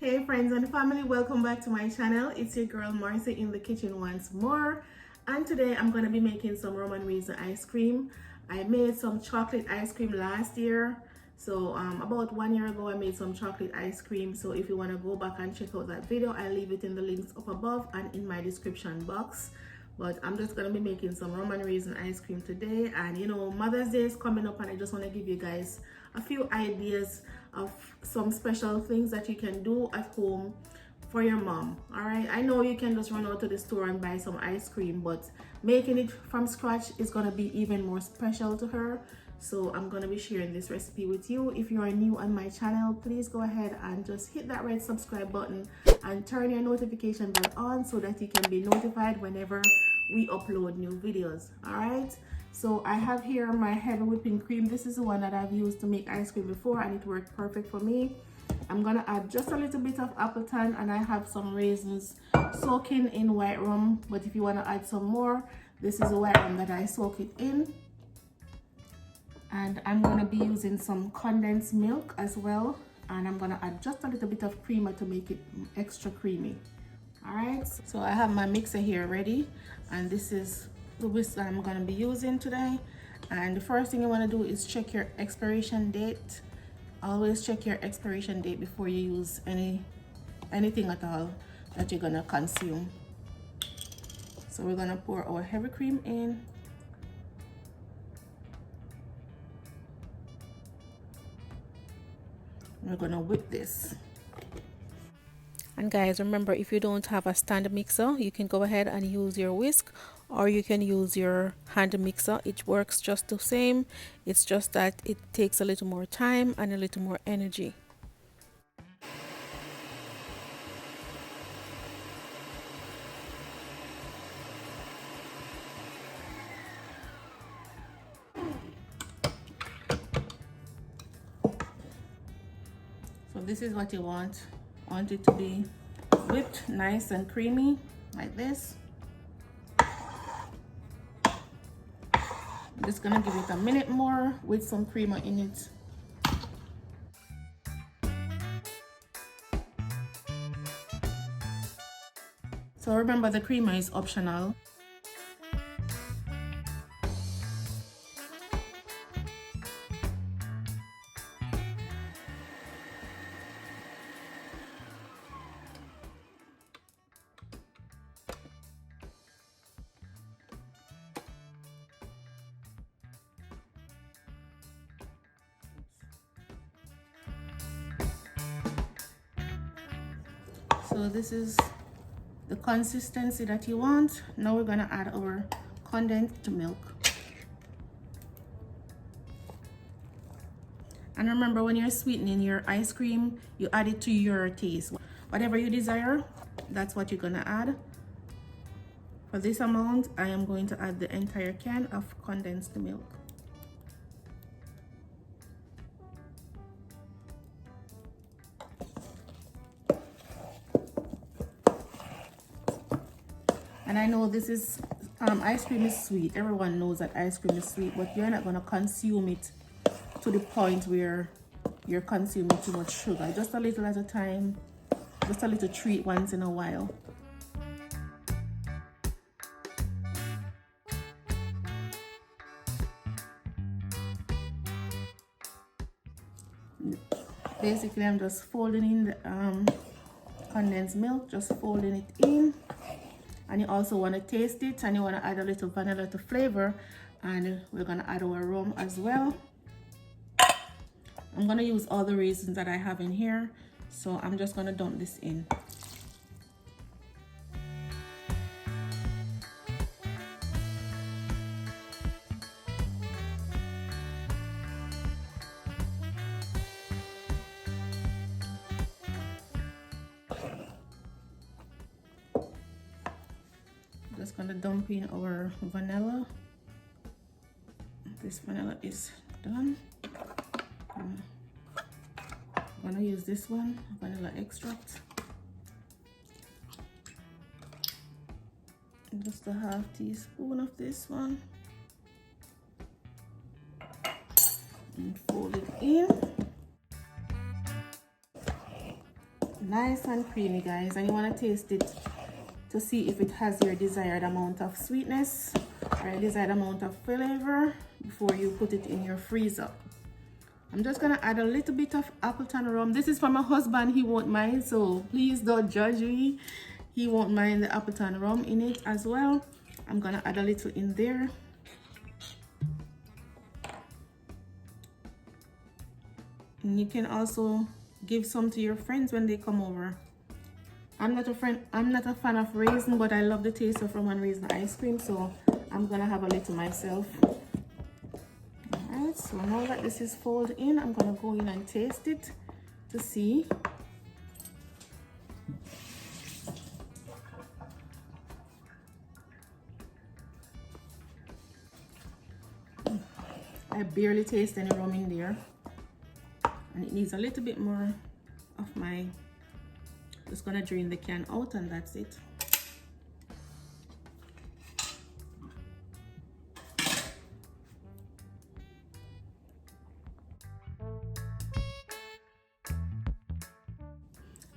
Hey friends and family, welcome back to my channel. It's your girl Marcy in the kitchen once more, and today I'm going to be making some rum and raisin ice cream. I made some chocolate ice cream last year, so about 1 year ago I made some chocolate ice cream. So if you want to go back and check out that video, I'll leave it in the links up above and in my description box. But I'm just going to be making some rum and raisin ice cream today, and you know, Mother's Day is coming up and I just want to give you guys a few ideas of some special things that you can do at home for your mom. All right, I know you can just run out to the store and buy some ice cream, but making it from scratch is going to be even more special to her. So I'm going to be sharing this recipe with you. If you are new on my channel, please go ahead and just hit that red subscribe button and turn your notification bell on so that you can be notified whenever we upload new videos. All right, so I have here my heavy whipping cream. This is the one that I've used to make ice cream before and it worked perfect for me. I'm gonna add just a little bit of Appleton, and I have some raisins soaking in white rum, but if you want to add some more, this is the white rum that I soak it in. And I'm gonna be using some condensed milk as well, and I'm gonna add just a little bit of creamer to make it extra creamy. All right, so I have my mixer here ready, and this is the whisk that I'm gonna be using today. And the first thing you want to do is check your expiration date. Always check your expiration date before you use anything at all that you're gonna consume. So we're gonna pour our heavy cream in. We're gonna whip this. And guys, remember, if you don't have a stand mixer, you can go ahead and use your whisk, or you can use your hand mixer. It works just the same. It's just that it takes a little more time and a little more energy. So this is what you want. Want it to be whipped nice and creamy like this. I'm just gonna give it a minute more with some creamer in it. So remember, the creamer is optional. So this is the consistency that you want. Now we're gonna add our condensed milk. And remember, when you're sweetening your ice cream, you add it to your taste. Whatever you desire, that's what you're gonna add. For this amount, I am going to add the entire can of condensed milk. And I know this is ice cream is sweet. Everyone knows that ice cream is sweet, but you're not gonna consume it to the point where you're consuming too much sugar. Just a little at a time, just a little treat once in a while. Basically, I'm just folding in the condensed milk, just folding it in. And you also want to taste it, and you want to add a little vanilla to flavor, and we're going to add our rum as well. I'm going to use all the raisins that I have in here, so I'm just going to dump this in. Just gonna dump in our vanilla. This vanilla is done. I'm gonna use this one, vanilla extract. Just a half teaspoon of this one. And fold it in. Nice and creamy, guys, and you want to taste it to see if it has your desired amount of sweetness or your desired amount of flavor before you put it in your freezer. I'm just gonna add a little bit of Appleton rum. This is for my husband, he won't mind, so please don't judge me. He won't mind the Appleton rum in it as well. I'm gonna add a little in there. And you can also give some to your friends when they come over. I'm not a fan of raisin, but I love the taste of rum and raisin ice cream, so I'm gonna have a little myself. Alright, so now that this is folded in, I'm gonna go in and taste it to see. I barely taste any rum in there, and it needs a little bit more of my, just gonna drain the can out and that's it.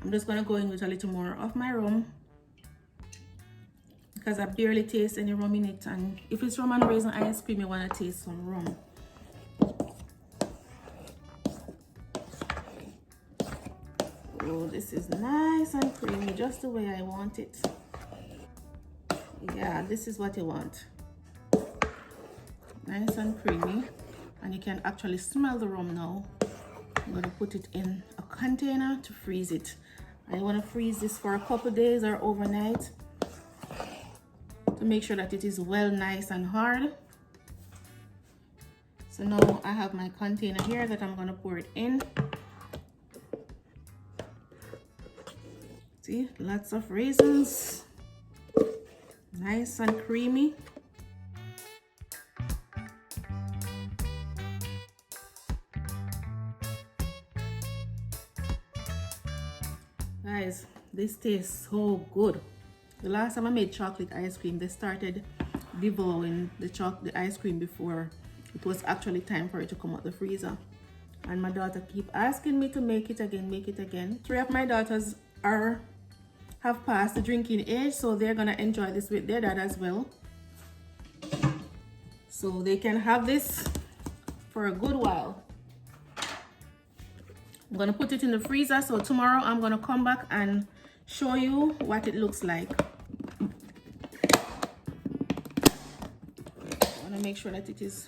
I'm just gonna go in with a little more of my rum because I barely taste any rum in it, and if it's rum and raisin ice cream, you wanna taste some rum. Oh, this is nice and creamy, just the way I want it. Yeah, this is what you want. Nice and creamy, and you can actually smell the rum now. I'm going to put it in a container to freeze it. I want to freeze this for a couple days or overnight to make sure that it is well nice and hard. So now I have my container here that I'm going to pour it in. See, lots of raisins, nice and creamy. Guys, this tastes so good. The last time I made chocolate ice cream, they started devouring the ice cream before it was actually time for it to come out the freezer. And my daughter keep asking me to make it again, make it again. 3 of my daughters have passed the drinking age, so they're gonna enjoy this with their dad as well, so they can have this for a good while. I'm gonna put it in the freezer, so tomorrow I'm gonna come back and show you what it looks like. I want to make sure that it is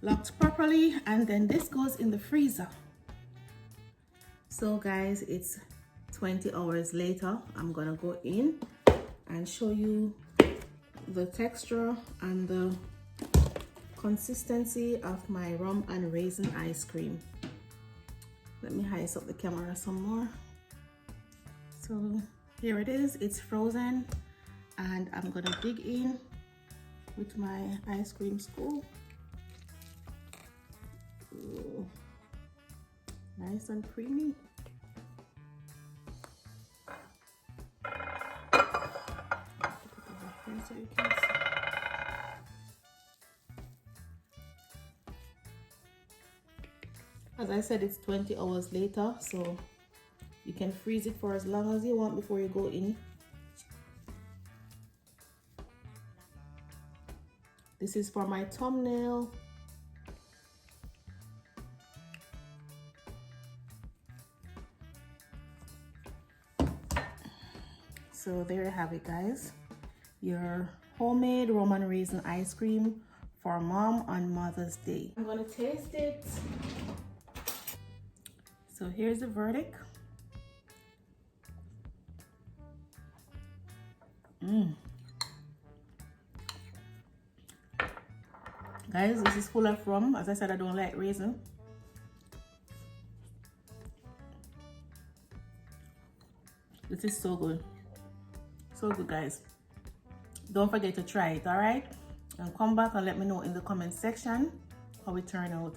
locked properly, and then this goes in the freezer. So guys, it's 20 hours later. I'm gonna go in and show you the texture and the consistency of my rum and raisin ice cream. Let me ice up the camera some more. So here it is, it's frozen, and I'm gonna dig in with my ice cream scoop. Ooh, nice and creamy. So you can see. As I said, it's 20 hours later, so you can freeze it for as long as you want before you go in. This is for my thumbnail. So there you have it, guys. Your homemade rum and raisin ice cream for mom on Mother's Day. I'm gonna taste it. So here's the verdict. Guys, this is full of rum. As I said, I don't like raisin. This is so good. So good, guys. Don't forget to try it, all right? And come back and let me know in the comment section how it turned out.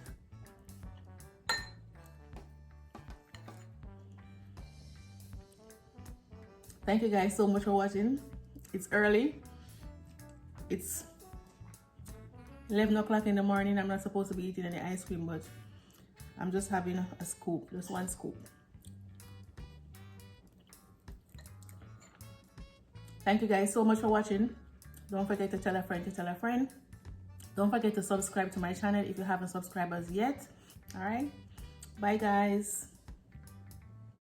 Thank you guys so much for watching. It's early. It's 11 o'clock in the morning. I'm not supposed to be eating any ice cream, but I'm just having a scoop, just one scoop. Thank you guys so much for watching. Don't forget to tell a friend to tell a friend. Don't forget to subscribe to my channel if you haven't subscribed as yet. All right, bye guys.